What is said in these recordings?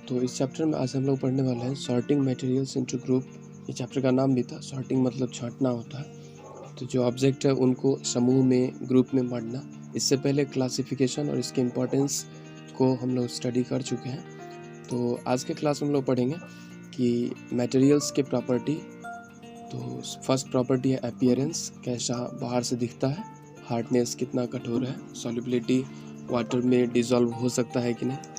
तो इस चैप्टर में आज हम लोग पढ़ने वाले हैं सॉर्टिंग मटेरियल्स इनटू ग्रुप। ये चैप्टर का नाम भी था, सॉर्टिंग मतलब छांटना होता है। तो जो ऑब्जेक्ट है उनको समूह में, ग्रुप में बांटना। इससे पहले क्लासिफिकेशन और इसके इम्पोर्टेंस को हम लोग स्टडी कर चुके हैं। तो आज के क्लास में हम लोग पढ़ेंगे कि मटेरियल्स के प्रॉपर्टी। तो फर्स्ट प्रॉपर्टी है अपीयरेंस, कैसा बाहर से दिखता है। हार्डनेस, कितना कठोर है। सॉल्युबिलिटी, वाटर में डिसॉल्व हो सकता है कि नहीं।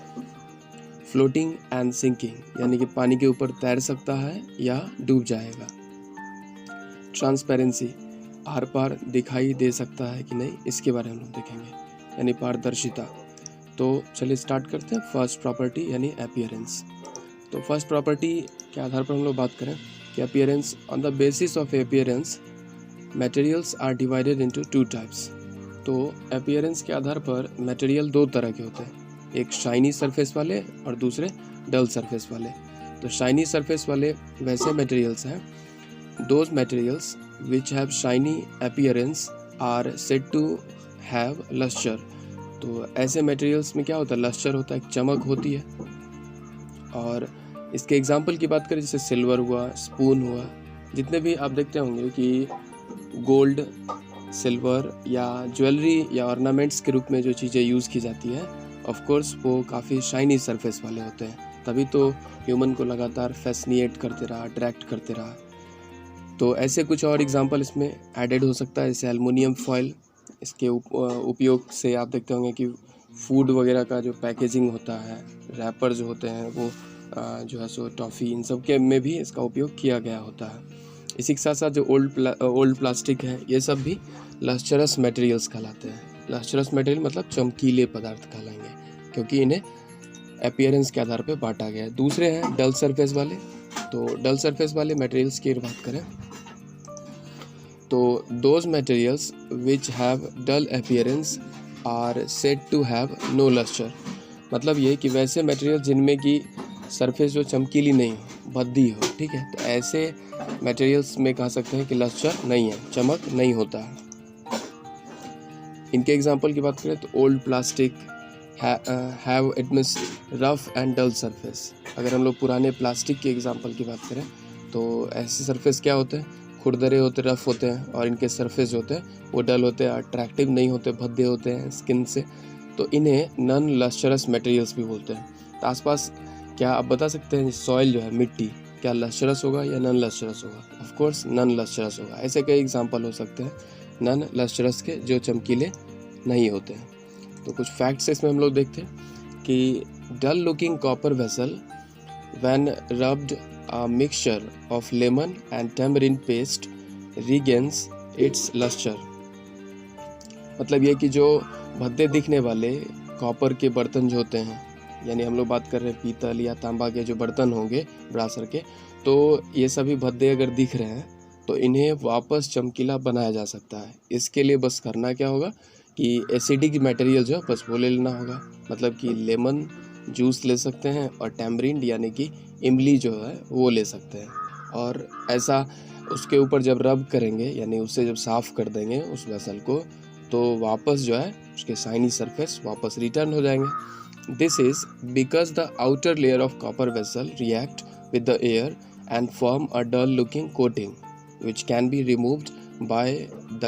फ्लोटिंग एंड सिंकिंग, यानी कि पानी के ऊपर तैर सकता है या डूब जाएगा। ट्रांसपेरेंसी, आर पार दिखाई दे सकता है कि नहीं, इसके बारे में हम लोग देखेंगे, यानी पारदर्शिता। तो चलिए स्टार्ट करते हैं। फर्स्ट प्रॉपर्टी यानी अपीयरेंस। तो फर्स्ट प्रॉपर्टी के आधार पर हम लोग बात करें कि appearance, on the basis of appearance materials are divided into two types. तो अपीयरेंस के आधार पर मटेरियल दो तरह के होते हैं, एक शाइनी सरफेस वाले और दूसरे डल सरफेस वाले। तो शाइनी सरफेस वाले वैसे मटेरियल्स हैं, those materials which have shiny appearance are said to have lustre. तो ऐसे मटेरियल्स में क्या होता है, लस्चर होता है, एक चमक होती है। और इसके एग्जाम्पल की बात करें, जैसे सिल्वर हुआ, स्पून हुआ, जितने भी आप देखते होंगे कि गोल्ड, सिल्वर या ज्वेलरी या ऑर्नामेंट्स के रूप में जो चीज़ें यूज़ की जाती है, ऑफ कोर्स वो काफ़ी शाइनी सरफेस वाले होते हैं। तभी तो ह्यूमन को लगातार फैसिनेट करते रहा, अट्रैक्ट करते रहा। तो ऐसे कुछ और एग्जांपल इसमें ऐडेड हो सकता है, जैसे एल्युमिनियम फॉयल। इसके उपयोग से आप देखते होंगे कि फूड वगैरह का जो पैकेजिंग होता है, रैपर जो होते हैं वो जो है सो टॉफ़ी, इन सब के में भी इसका उपयोग किया गया होता है। इसी के साथ साथ जो ओल्ड प्लास्टिक है, ये सब भी लस्चरस मटेरियल्स कहलाते हैं। लस्चरस मटेरियल मतलब चमकीले पदार्थ कहलाएंगे, क्योंकि इन्हें अपीयरेंस के आधार पर बांटा गया है। दूसरे हैं डल सरफेस वाले। तो डल सरफेस वाले मटेरियल्स की बात करें तो those materials which have dull appearance are said to have no lustre. मतलब ये कि वैसे मटेरियल जिनमें की सरफेस जो चमकीली नहीं हो, भद्दी हो, ठीक है, तो ऐसे मटेरियल्स में कह सकते हैं कि लस्चर नहीं है, चमक नहीं होता है। इनके एग्जांपल की बात करें तो ओल्ड प्लास्टिक हैव एटमिस रफ एंड डल सरफेस। अगर हम लोग पुराने प्लास्टिक के एग्जांपल की बात करें तो ऐसे सरफेस क्या होते हैं, खुरदरे होते, रफ होते हैं, और इनके सरफेस जो होते हैं वो डल होते हैं, अट्रैक्टिव नहीं होते, भद्दे होते हैं स्किन से। तो इन्हें नॉन लस्चरस मटेरियल्स भी बोलते हैं। तो आसपास क्या आप बता सकते हैं, सॉइल जो है, मिट्टी, क्या लस्चरस होगा या नॉन लस्चरस होगा? ऑफ कोर्स नॉन लस्चरस होगा। ऐसे कई एग्जांपल हो सकते हैं नॉन लस्चरस के, जो चमकीले नहीं होते हैं। तो कुछ फैक्ट्स इसमें हम लोग देखते हैं कि dull looking copper vessel when rubbed a mixture of lemon and tamarind paste regains its luster। मतलब ये कि जो भद्दे दिखने वाले कॉपर के बर्तन जो होते हैं, यानी हम लोग बात कर रहे हैं पीतल या तांबा के जो बर्तन होंगे ब्रासर के, तो ये सभी भद्दे अगर दिख रहे हैं तो इन्हें वापस चमकीला बनाया जा सकता है। इसके लिए बस करना क्या होगा कि एसिडिक मटेरियल जो है बस वो ले लेना होगा। मतलब कि लेमन जूस ले सकते हैं और टैमरिंड यानी कि इमली जो है वो ले सकते हैं, और ऐसा उसके ऊपर जब रब करेंगे, यानी उससे जब साफ़ कर देंगे उस वेसल को, तो वापस जो है उसके शाइनी सरफेस वापस रिटर्न हो जाएंगे। This is because the outer layer of copper vessel react with the air and form a dull looking coating which can be removed by the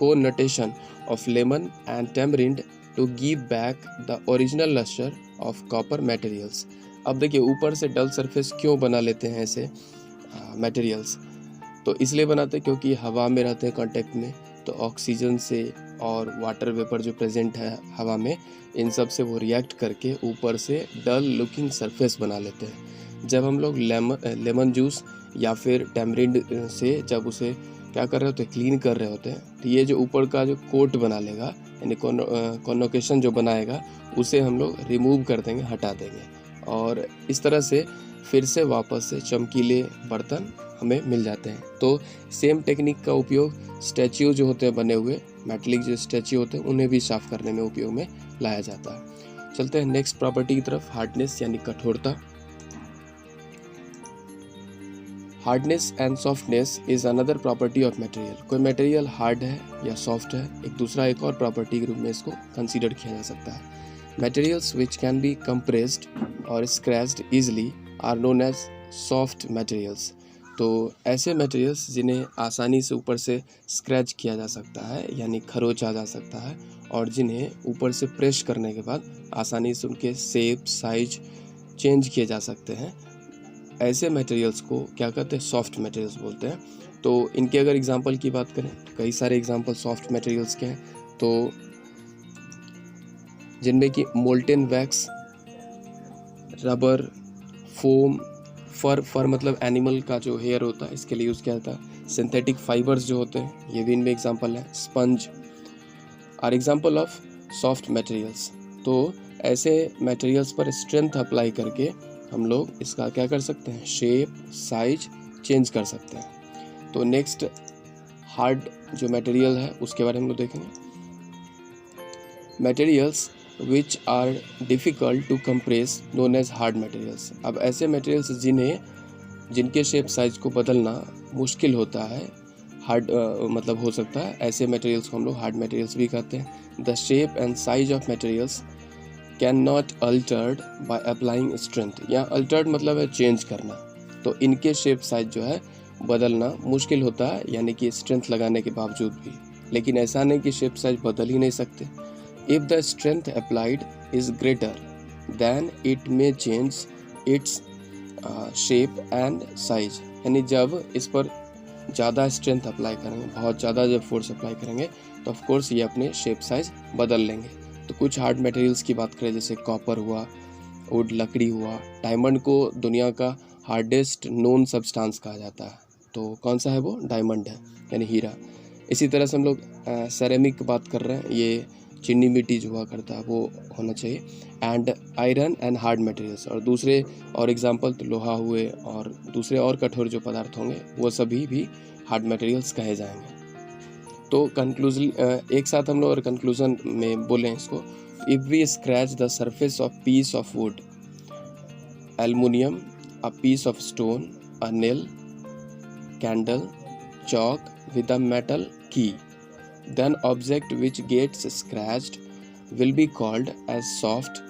co-notation of lemon and tamarind to give back the original luster of copper materials। अब देखिए ऊपर से डल surface क्यों बना लेते हैं ऐसे materials? तो इसलिए बनाते हैं क्योंकि हवा में रहते हैं कांटेक्ट में, तो ऑक्सीजन से और वाटर वेपर जो प्रेजेंट है हवा में, इन सब से वो रिएक्ट करके ऊपर से डल लुकिंग सरफेस बना लेते हैं। जब हम लोग लेमन जूस या फिर टैमरिंड से जब उसे क्या कर रहे होते हैं, क्लीन कर रहे होते हैं, तो ये जो ऊपर का जो कोट बना लेगा, यानी कॉनोकेशन जो बनाएगा, उसे हम लोग रिमूव कर देंगे, हटा देंगे, और इस तरह से फिर से वापस से चमकीले बर्तन हमें मिल जाते हैं। तो सेम टेक्निक का उपयोग स्टैच्यू जो होते हैं बने हुए, मेटलिक जो स्टैच्यू होते हैं, उन्हें भी साफ करने में उपयोग में लाया जाता है। चलते हैं नेक्स्ट प्रॉपर्टी की तरफ, हार्डनेस यानी कठोरता। Hardness and softness is another property of material. कोई मटेरियल हार्ड है या सॉफ्ट है, एक और प्रॉपर्टी के रूप में इसको कंसीडर किया जा सकता है। Materials which can be compressed और scratched easily are known as soft materials. तो ऐसे मटेरियल्स जिन्हें आसानी से ऊपर से स्क्रैच किया जा सकता है यानी खरोचा जा सकता है, और जिन्हें ऊपर से प्रेस करने के बाद आसानी से उनके शेप साइज चेंज किए जा सकते हैं, ऐसे मटेरियल्स को क्या कहते हैं, सॉफ्ट मटेरियल्स बोलते हैं। तो इनके अगर एग्जांपल की बात करें तो कई सारे एग्जांपल सॉफ्ट मटेरियल्स के हैं, तो जिनमें कि मोल्टेन वैक्स, रबर, फोम, फर मतलब एनिमल का जो हेयर होता है इसके लिए यूज़ किया जाता है, सिंथेटिक फाइबर्स जो होते हैं ये भी इनमें एग्जांपल है, sponge are example of soft materials. तो ऐसे मटेरियल्स पर स्ट्रेंथ अप्लाई करके हम लोग इसका क्या कर सकते हैं, शेप साइज चेंज कर सकते हैं। तो नेक्स्ट हार्ड जो मटेरियल है उसके बारे में हम लोग देखेंगे। Materials which are difficult to compress known as hard materials. अब ऐसे मटेरियल्स जिनके शेप साइज को बदलना मुश्किल होता है, हार्ड मतलब हो सकता है, ऐसे मटेरियल्स को हम लोग हार्ड मटेरियल्स भी कहते हैं। The shape and size of materials can not Altered by applying strength. यहाँ अल्टर्ड मतलब है चेंज करना, तो इनके शेप साइज जो है बदलना मुश्किल होता है यानी कि स्ट्रेंथ लगाने के बावजूद भी, लेकिन ऐसा नहीं कि शेप साइज बदल ही नहीं सकते। If the strength applied is greater, then it may change its shape and size। यानी जब इस पर ज़्यादा स्ट्रेंथ अप्लाई करेंगे, बहुत ज़्यादा जब फोर्स अप्लाई करेंगे तो ऑफ कोर्स ये अपने शेप साइज बदल लेंगे। तो कुछ हार्ड मटेरियल्स की बात करें जैसे कॉपर हुआ, वुड लकड़ी हुआ, डायमंड को दुनिया का हार्डेस्ट नोन सब्सटेंस कहा जाता है, तो कौन सा है वो, डायमंड है यानी हीरा। इसी तरह से हम लोग सेरेमिक की बात कर रहे हैं, ये चीनी मिट्टी जो हुआ करता है वो होना चाहिए। And iron and hard materials, और दूसरे और एग्जांपल तो लोहा हुए और दूसरे और कठोर जो पदार्थ होंगे वो सभी भी हार्ड मटेरियल्स कहे जाएंगे। तो कंक्लूजन एक साथ हम लोग और कंक्लूजन में बोलें इसको, if we scratch the surface of piece of wood, aluminium, a piece of stone, a nail, candle, chalk with a metal key, then object which gets scratched will be called as soft,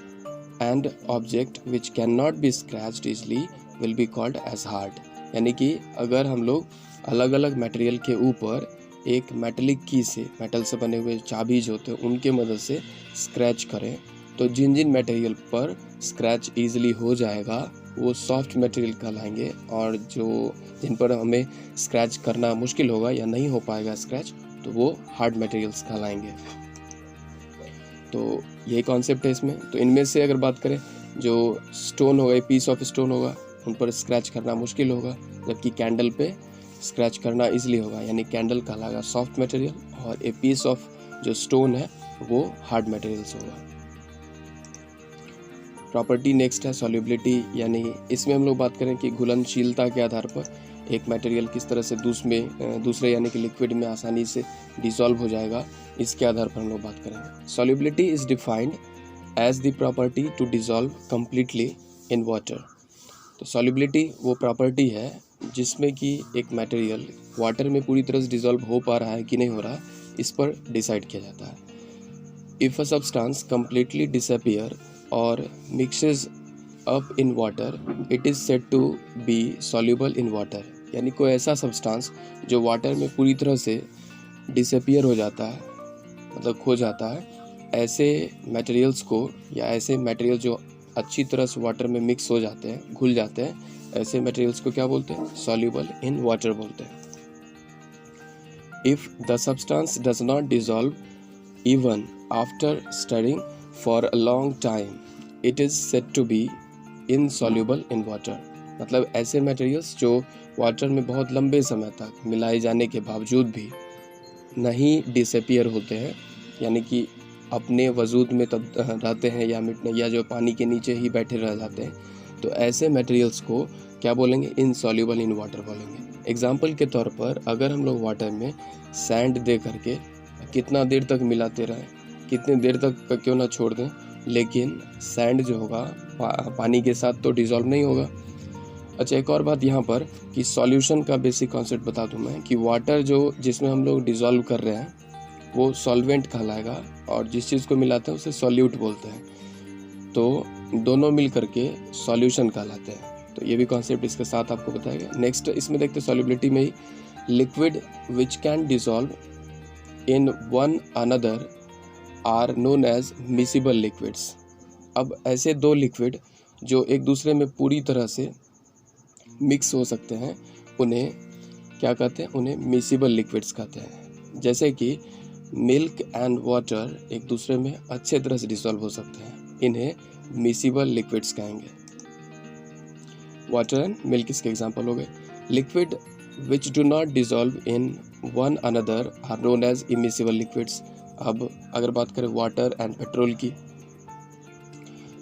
and object which cannot be scratched easily will be called as hard। यानी कि अगर हम लोग अलग अलग material के ऊपर एक मेटलिक की से, मेटल से बने हुए चाबी जो होते हैं उनके मदद से स्क्रैच करें, तो जिन जिन मटेरियल पर स्क्रैच ईजिली हो जाएगा वो सॉफ्ट मटेरियल कहलाएंगे, और जिन पर हमें स्क्रैच करना मुश्किल होगा या नहीं हो पाएगा स्क्रैच तो वो हार्ड मटेरियल्स कहलाएंगे। तो यही कॉन्सेप्ट है इसमें। तो इनमें से अगर बात करें, जो स्टोन होगा, पीस ऑफ स्टोन होगा, उन पर स्क्रैच करना मुश्किल होगा, जबकि कैंडल पे स्क्रैच करना इजीली होगा, यानी कैंडल कहलाएगा सॉफ्ट मटेरियल, और ए पीस ऑफ जो स्टोन है वो हार्ड मटेरियल्स होगा। प्रॉपर्टी नेक्स्ट है सॉल्युबिलिटी, यानी इसमें हम लोग बात करें कि घुलनशीलता के आधार पर एक मटेरियल किस तरह से दूसरे यानी कि लिक्विड में आसानी से डिसॉल्व हो जाएगा, इसके आधार पर हम लोग बात करेंगे। Solubility is defined as the property to dissolve completely in water. तो सॉल्युबिलिटी वो प्रॉपर्टी है जिसमें कि एक मटेरियल वाटर में पूरी तरह से डिसॉल्व हो पा रहा है कि नहीं हो रहा है, इस पर डिसाइड किया जाता है। If a substance completely disappear और mixes up in water, it is said to be soluble in water. यानी कोई ऐसा सब्सटेंस जो वाटर में पूरी तरह से डिसअपियर हो जाता है, मतलब खो जाता है, ऐसे मटेरियल्स को या ऐसे मटेरियल जो अच्छी तरह से वाटर में मिक्स हो जाते हैं, घुल जाते हैं, ऐसे मटेरियल्स को क्या बोलते हैं, सॉल्युबल इन वाटर बोलते हैं। If the substance does not dissolve even after stirring for a long time, it is said to be insoluble in water. मतलब ऐसे मटेरियल्स जो वाटर में बहुत लंबे समय तक मिलाए जाने के बावजूद भी नहीं डिसअपियर होते हैं, यानी कि अपने वजूद में तब रहते हैं या मिटने या जो पानी के नीचे ही बैठे रह जाते हैं, तो ऐसे मटेरियल्स को क्या बोलेंगे, इनसॉल्युबल इन वाटर बोलेंगे। एग्जाम्पल के तौर पर अगर हम लोग वाटर में सैंड दे करके कितना देर तक मिलाते रहें, कितने देर तक क्यों ना छोड़ दें, लेकिन सैंड जो होगा पानी के साथ तो डिसॉल्व नहीं होगा। अच्छा, एक और बात यहाँ पर कि सॉल्यूशन का बेसिक कॉन्सेप्ट बता दूँ मैं कि वाटर जिसमें हम लोग डिसॉल्व कर रहे हैं वो सॉल्वेंट कहलाएगा, और जिस चीज़ को मिलाते हैं उसे सॉल्यूट बोलते हैं। तो दोनों मिल करके सॉल्यूशन कहलाते हैं। तो ये भी कॉन्सेप्ट इसके साथ आपको बताएगा। नेक्स्ट इसमें देखते हैं सॉल्युबिलिटी में ही, liquid which can dissolve in one another are known as miscible liquids. अब ऐसे दो लिक्विड जो एक दूसरे में पूरी तरह से मिक्स हो सकते हैं उन्हें क्या कहते हैं, उन्हें मिसिबल लिक्विड्स कहते हैं। जैसे कि मिल्क एंड वाटर एक दूसरे में अच्छे तरह से डिसॉल्व हो सकते हैं, इन्हें मिसिबल लिक्विड्स कहेंगे। वाटर एंड मिल्क इसके एग्जांपल हो गए। Liquid which do not dissolve in one another are known as immiscible liquids. अब अगर बात करें वाटर एंड पेट्रोल की,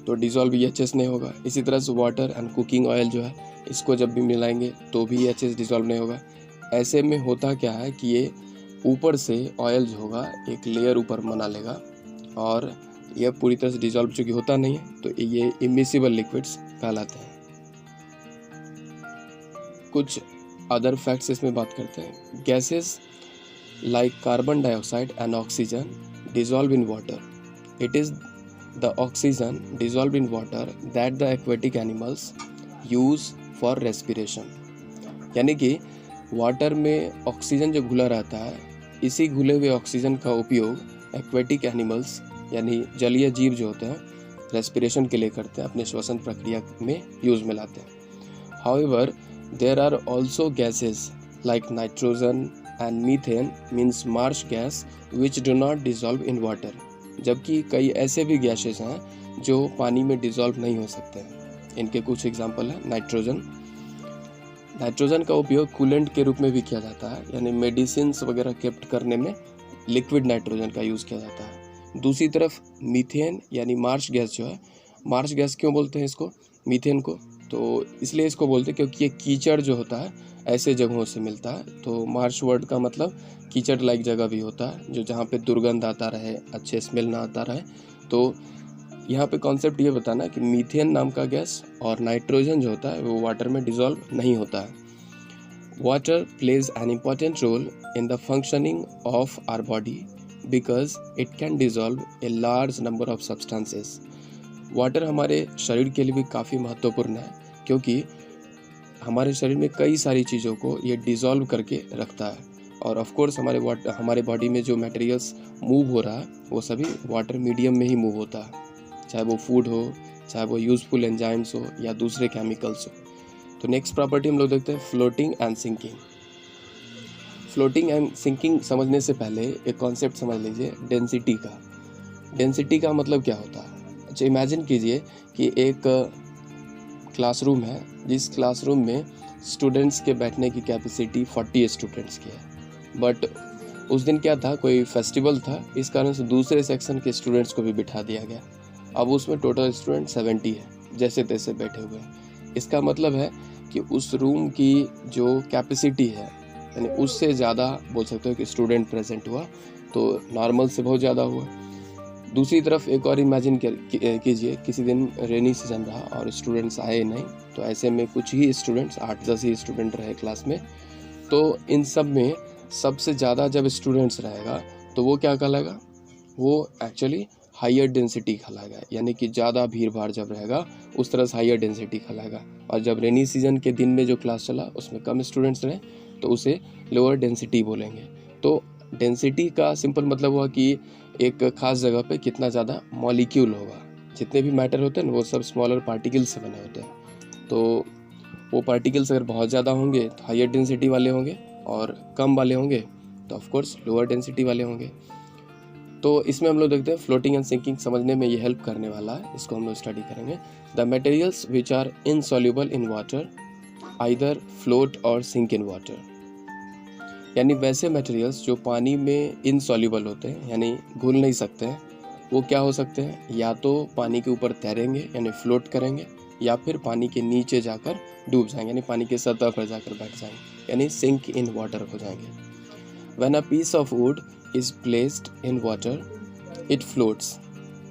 तो डिसॉल्व ये अच्छे से नहीं होगा। इसी तरह से वाटर एंड कुकिंग ऑयल जो है, इसको जब भी मिलाएंगे तो भी अच्छे से डिसॉल्व नहीं होगा। ऐसे में होता क्या है कि ये ऊपर से ऑयल जो होगा एक लेयर ऊपर बना लेगा और यह पूरी तरह से डिसॉल्व चूँकि होता नहीं है, तो ये इमिसिबल लिक्विड्स कहलाते हैं। कुछ अदर फैक्ट्स इसमें बात करते हैं। Gases like carbon dioxide and oxygen dissolve in water. It is the oxygen dissolve in water that the aquatic animals use for respiration. यानी कि वाटर में ऑक्सीजन जो घुला रहता है, इसी घुले हुए ऑक्सीजन का उपयोग एक्वेटिक एनिमल्स यानी जलीय जीव जो होते हैं रेस्पिरेशन के लिए करते हैं, अपने श्वसन प्रक्रिया में यूज़ में लाते हैं। However there are also gases like nitrogen and methane means marsh gas which do not dissolve in water. जबकि कई ऐसे भी गैसेस हैं जो पानी में डिसॉल्व नहीं हो सकते हैं। इनके कुछ एग्जांपल हैं। नाइट्रोजन का उपयोग कूलेंट के रूप में भी किया जाता है, यानी मेडिसिन्स वगैरह केप्ट करने में लिक्विड नाइट्रोजन का यूज़ किया जाता है। दूसरी तरफ मीथेन यानी मार्श गैस जो है, मार्श गैस क्यों बोलते हैं इसको, मीथेन को? तो इसलिए इसको बोलते हैं क्योंकि ये कीचड़ जो होता है ऐसे जगहों से मिलता है। तो मार्श वर्ड का मतलब कीचड़ लाइक जगह भी होता है, जो जहाँ पे दुर्गंध आता रहे, अच्छे स्मेल ना आता रहे। तो यहाँ पे कॉन्सेप्ट ये बताना कि मीथेन नाम का गैस और नाइट्रोजन जो होता है वो वाटर में डिसॉल्व नहीं होता है। Water plays an important role in the functioning of our body because it can dissolve a large number of substances. Water हमारे शरीर के लिए भी काफ़ी महत्वपूर्ण है, क्योंकि हमारे शरीर में कई सारी चीज़ों को ये डिसॉल्व करके रखता है। और ऑफ कोर्स हमारे बॉडी में जो मटेरियल्स मूव हो रहा है वो सभी वाटर मीडियम में ही मूव होता है, चाहे वो फूड हो, चाहे वो यूजफुल एंजाइम्स हो या दूसरे केमिकल्स हो। तो नेक्स्ट प्रॉपर्टी हम लोग देखते हैं floating and sinking. Floating and sinking समझने से पहले एक कॉन्सेप्ट समझ लीजिए डेंसिटी का। डेंसिटी का मतलब क्या होता है? अच्छा, इमेजिन कीजिए कि एक क्लासरूम है, जिस क्लासरूम में स्टूडेंट्स के बैठने की कैपेसिटी 40 स्टूडेंट्स की है। बट उस दिन क्या था, कोई फेस्टिवल था, इस कारण से दूसरे सेक्शन के स्टूडेंट्स को भी बिठा दिया गया। अब उसमें टोटल स्टूडेंट 70 है, जैसे तैसे बैठे हुए हैं। इसका मतलब है कि उस रूम की जो कैपेसिटी है, यानी उससे ज़्यादा बोल सकते हो कि स्टूडेंट प्रेजेंट हुआ, तो नॉर्मल से बहुत ज़्यादा हुआ। दूसरी तरफ एक और इमेजिन कीजिए, किसी दिन रेनी सीजन रहा और स्टूडेंट्स आए नहीं, तो ऐसे में कुछ ही स्टूडेंट्स, 8-10 ही स्टूडेंट रहे क्लास में। तो इन सब में सबसे ज़्यादा जब स्टूडेंट्स रहेगा तो वो क्या कहलाएगा, वो एक्चुअली हायर डेंसिटी कहलाएगा। यानी कि ज़्यादा भीड़ भाड़ जब रहेगा उस तरह से हायर डेंसिटी कहलाएगा। और जब रेनी सीजन के दिन में जो क्लास चला उसमें कम स्टूडेंट्स रहे तो उसे लोअर डेंसिटी बोलेंगे। तो डेंसिटी का सिंपल मतलब हुआ कि एक खास जगह पे कितना ज़्यादा मॉलिक्यूल होगा। जितने भी मैटर होते हैं ना वो सब स्मॉलर पार्टिकल्स से बने होते हैं। तो वो पार्टिकल्स अगर बहुत ज़्यादा होंगे तो हायर डेंसिटी वाले होंगे, और कम वाले होंगे तो ऑफकोर्स लोअर डेंसिटी वाले होंगे। तो इसमें हम लोग देखते हैं फ्लोटिंग एंड सिंकिंग समझने में ये हेल्प करने वाला है, इसको हम लोग स्टडी करेंगे। The materials which are insoluble in water either float or sink in water. यानी वैसे मटेरियल्स जो पानी में इनसॉल्युबल होते हैं, यानी घुल नहीं सकते हैं, वो क्या हो सकते हैं, या तो पानी के ऊपर तैरेंगे यानी फ्लोट करेंगे, या फिर पानी के नीचे जाकर डूब जाएंगे यानी पानी के सतह पर जाकर बैठ जाएंगे, यानी सिंक इन वाटर हो जाएंगे। When a piece of wood is placed in water, it floats.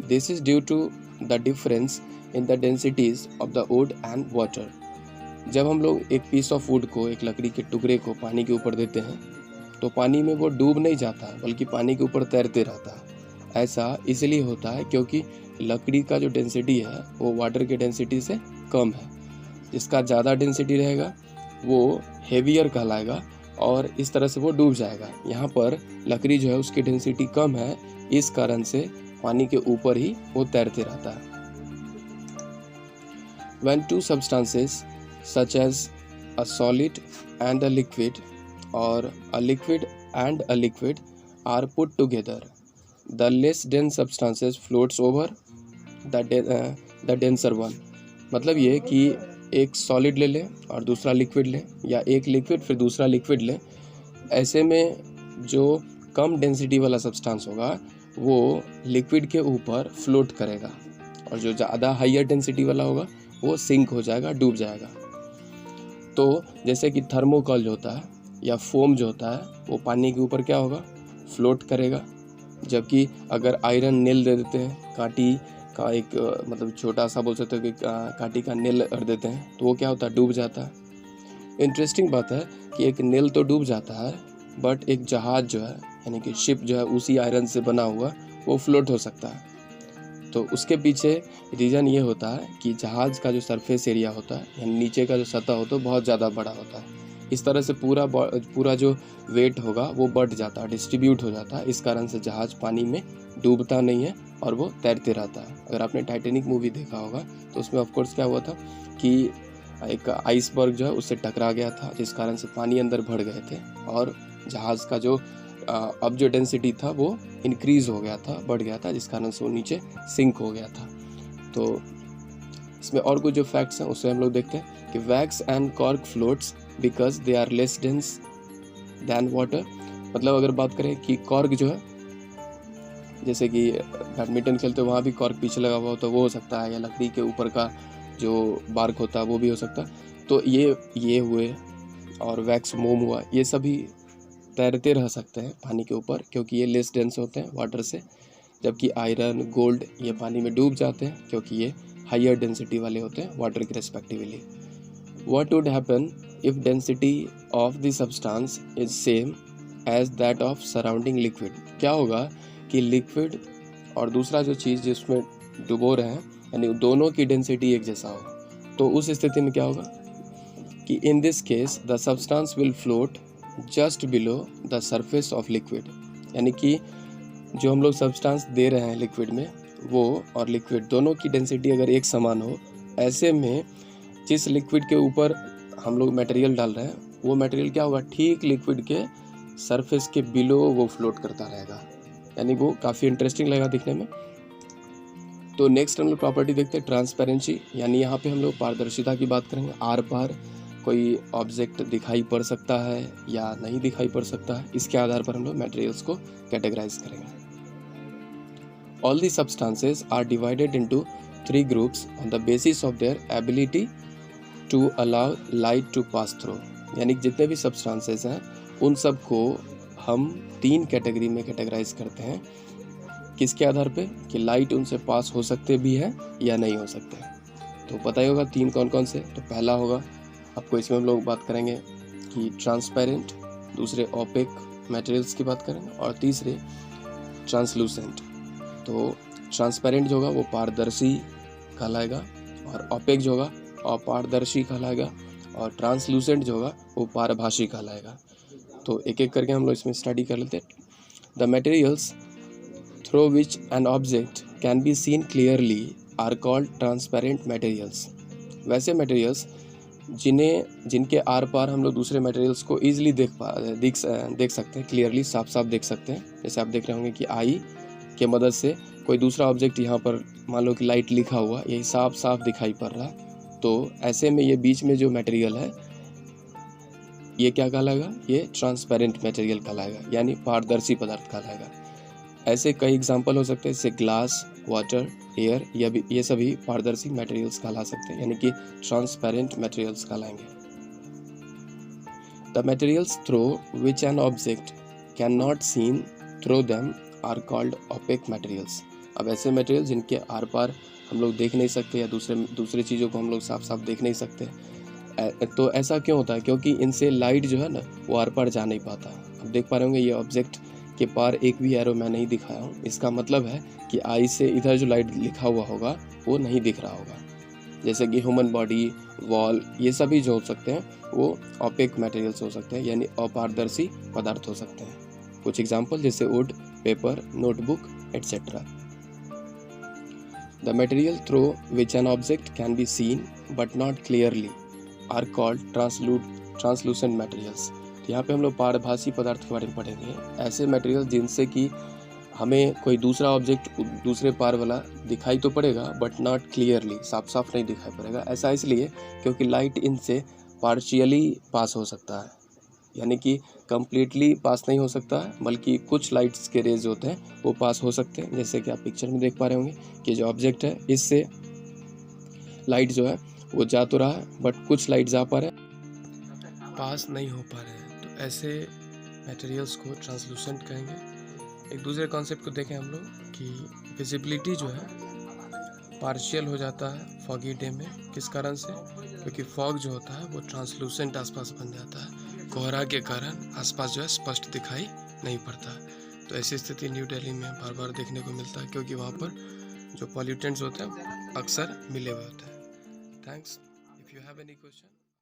This is due to the difference in the densities of the wood and water. जब हम लोग एक पीस ऑफ वुड को, एक लकड़ी के टुकड़े को पानी के ऊपर देते हैं तो पानी में वो डूब नहीं जाता, बल्कि पानी के ऊपर तैरते रहता है। ऐसा इसलिए होता है क्योंकि लकड़ी का जो डेंसिटी है वो वाटर के डेंसिटी से कम है। जिसका ज़्यादा डेंसिटी रहेगा वो हेवियर कहलाएगा और इस तरह से वो डूब जाएगा। यहाँ पर लकड़ी जो है उसकी डेंसिटी कम है, इस कारण से पानी के ऊपर ही वो तैरते रहता है। When two substances such as a solid and a liquid or a liquid and a liquid are put together, the less dense substances floats over the denser one। मतलब ये कि एक सॉलिड ले लें और दूसरा लिक्विड लें, या एक लिक्विड फिर दूसरा लिक्विड लें, ऐसे में जो कम डेंसिटी वाला सब्सटेंस होगा वो लिक्विड के ऊपर फ्लोट करेगा और जो ज़्यादा हाइयर डेंसिटी वाला होगा वो सिंक हो जाएगा, डूब जाएगा। तो जैसे कि थर्मोकोल जो होता है या फोम जो होता है वो पानी के ऊपर क्या होगा, फ्लोट करेगा। जबकि अगर आयरन नेल दे देते हैं, कांटी का एक मतलब छोटा सा बोल सकते हो कि कांटी का नेल कर देते हैं, तो वो क्या होता है, डूब जाता है। इंटरेस्टिंग बात है कि एक नेल तो डूब जाता है, बट एक जहाज जो है यानी कि शिप जो है उसी आयरन से बना हुआ वो फ्लोट हो सकता है। तो उसके पीछे रीज़न ये होता है कि जहाज़ का जो सरफेस एरिया होता है यानी नीचे का जो सतह होता है बहुत ज़्यादा बड़ा होता है। इस तरह से पूरा जो वेट होगा वो बढ़ जाता है, डिस्ट्रीब्यूट हो जाता है। इस कारण से जहाज़ पानी में डूबता नहीं है और वो तैरते रहता है। अगर आपने टाइटैनिक मूवी देखा होगा तो उसमें ऑफकोर्स क्या हुआ था कि एक आइसबर्ग जो है उससे टकरा गया था, जिस कारण से पानी अंदर भर गए थे और जहाज़ का जो अब जो डेंसिटी था वो इंक्रीज़ हो गया था, बढ़ गया था, जिस कारण से वो नीचे सिंक हो गया था। तो इसमें और कुछ जो फैक्ट्स हैं उससे हम लोग देखते हैं कि wax and cork floats because they are less dense than water. मतलब अगर बात करें कि कॉर्क जो है, जैसे कि बैडमिंटन खेलते वहाँ भी कॉर्क पीछे लगा हुआ होता है, वो हो सकता है, या लकड़ी के ऊपर का जो बार्क होता है वो भी हो सकता है। तो ये हुए और वैक्स मोम हुआ, ये सभी तैरते रह सकते हैं पानी के ऊपर क्योंकि ये लेस डेंस होते हैं वाटर से। जबकि आयरन, गोल्ड ये पानी में डूब जाते हैं क्योंकि ये हाइयर डेंसिटी वाले होते हैं वाटर के respectively. What would happen if density of the substance is same as that of surrounding liquid. क्या होगा कि लिक्विड और दूसरा जो चीज़ जिसमें डुबो रहे हैं यानी दोनों की डेंसिटी एक जैसा हो, तो उस स्थिति में क्या होगा कि in this case the substance will float just below the surface of liquid. यानी कि जो हम लोग सब्सटेंस दे रहे हैं लिक्विड में वो और लिक्विड दोनों की डेंसिटी अगर एक समान हो, ऐसे में जिस लिक्विड के ऊपर हम लोग मटेरियल डाल रहे हैं वो मटेरियल क्या होगा, ठीक लिक्विड के सरफेस के बिलो वो फ्लोट करता रहेगा। यानी वो काफ़ी इंटरेस्टिंग लगेगा दिखने में। तो नेक्स्ट हम लोग प्रॉपर्टी देखते हैं ट्रांसपेरेंसी, यानी यहाँ पे हम लोग पारदर्शिता की बात करेंगे। आर पार कोई ऑब्जेक्ट दिखाई पड़ सकता है या नहीं दिखाई पड़ सकता है, इसके आधार पर हम लोग मटेरियल्स को कैटेगराइज करेंगे। All the substances are divided into 3 groups on the basis of their ability to allow light to pass through. यानी जितने भी सब्सटेंसेस हैं उन सब को हम 3 कैटेगरी में कैटेगराइज करते हैं। किसके आधार पे कि लाइट उनसे पास हो सकते भी हैं या नहीं हो सकते। तो पता ही होगा 3 कौन कौन से। तो पहला होगा आपको, इसमें हम लोग बात करेंगे कि ट्रांसपेरेंट, दूसरे ओपेक मटेरियल्स की बात करेंगे और तीसरे ट्रांसलूसेंट। तो ट्रांसपेरेंट जो होगा वो पारदर्शी कहलाएगा और ओपेक जो होगा अपारदर्शी कहलाएगा और ट्रांसलूसेंट जो होगा वो पारभासी कहलाएगा। तो एक एक करके हम लोग इसमें स्टडी कर लेते हैं। The materials through which an object can be seen clearly are called transparent materials. वैसे मटेरियल्स जिनके आर पार हम लोग दूसरे मटेरियल्स को ईजिली देख सकते हैं, क्लियरली साफ साफ देख सकते हैं। जैसे आप देख रहे होंगे कि आई के मदद से कोई दूसरा ऑब्जेक्ट यहाँ पर मान लो कि लाइट लिखा हुआ, यही साफ साफ दिखाई पड़ रहा है। तो ऐसे में ये बीच में जो मटेरियल है ये क्या कहलाएगा, ये ट्रांसपेरेंट मटेरियल कहलाएगा, यानी पारदर्शी पदार्थ कहलाएगा। ऐसे कई एग्जाम्पल हो सकते हैं, जैसे ग्लास, वाटर, एयर, ये सभी पारदर्शी मटेरियल्स कहला सकते हैं, यानी कि ट्रांसपेरेंट मटेरियल्स कहलाएंगे। The materials through which an object can not seen through them are called opaque materials. अब ऐसे मटेरियल जिनके आर पार हम लोग देख नहीं सकते या दूसरे चीज़ों को हम लोग साफ साफ देख नहीं सकते, तो ऐसा क्यों होता है, क्योंकि इनसे लाइट जो है ना वो आर पार जा नहीं पाता। अब देख पा रहे होंगे ये ऑब्जेक्ट के पार एक भी एरो मैं नहीं दिखाया हूँ, इसका मतलब है कि आई से इधर जो लाइट लिखा हुआ होगा वो नहीं दिख रहा होगा। जैसे कि ह्यूमन बॉडी, वॉल, ये सभी जो हो सकते हैं वो ऑपेक मटेरियल्स हो सकते हैं, यानी अपारदर्शी पदार्थ हो सकते हैं। कुछ एग्जाम्पल जैसे would, paper, notebook etcetera. The material through which an object can be seen but not clearly are called translucent materials। तो यहाँ पे हम लोग पारभासी पदार्थ के बारे में पढ़ेंगे। ऐसे मटेरियल जिनसे कि हमें कोई दूसरा ऑब्जेक्ट दूसरे पार वाला दिखाई तो पड़ेगा बट नॉट क्लियरली, साफ साफ नहीं दिखाई पड़ेगा। ऐसा इसलिए क्योंकि लाइट इनसे पार्शियली पास हो सकता है, यानी कि कंप्लीटली पास नहीं हो सकता है, बल्कि कुछ लाइट्स के रेज होते हैं वो पास हो सकते हैं। जैसे कि आप पिक्चर में देख पा रहे होंगे कि जो ऑब्जेक्ट है इससे लाइट जो है वो जा तो रहा है बट कुछ लाइट जा पा रहे हैं, पास नहीं हो पा रहे हैं। तो ऐसे मटेरियल्स को ट्रांसलूसेंट कहेंगे। एक दूसरे कॉन्सेप्ट को देखें हम लोग कि विजिबिलिटी जो है पार्शियल हो जाता है फॉगी डे में। किस कारण से? क्योंकि फॉग जो होता है वो ट्रांसलूसेंट आसपास बन जाता है, कोहरा के कारण आसपास जो है स्पष्ट दिखाई नहीं पड़ता। तो ऐसी स्थिति न्यू दिल्ली में बार बार देखने को मिलता है, क्योंकि वहाँ पर जो पॉल्यूटेंट्स होते हैं अक्सर मिले हुए होते हैं। Thanks. If you have any question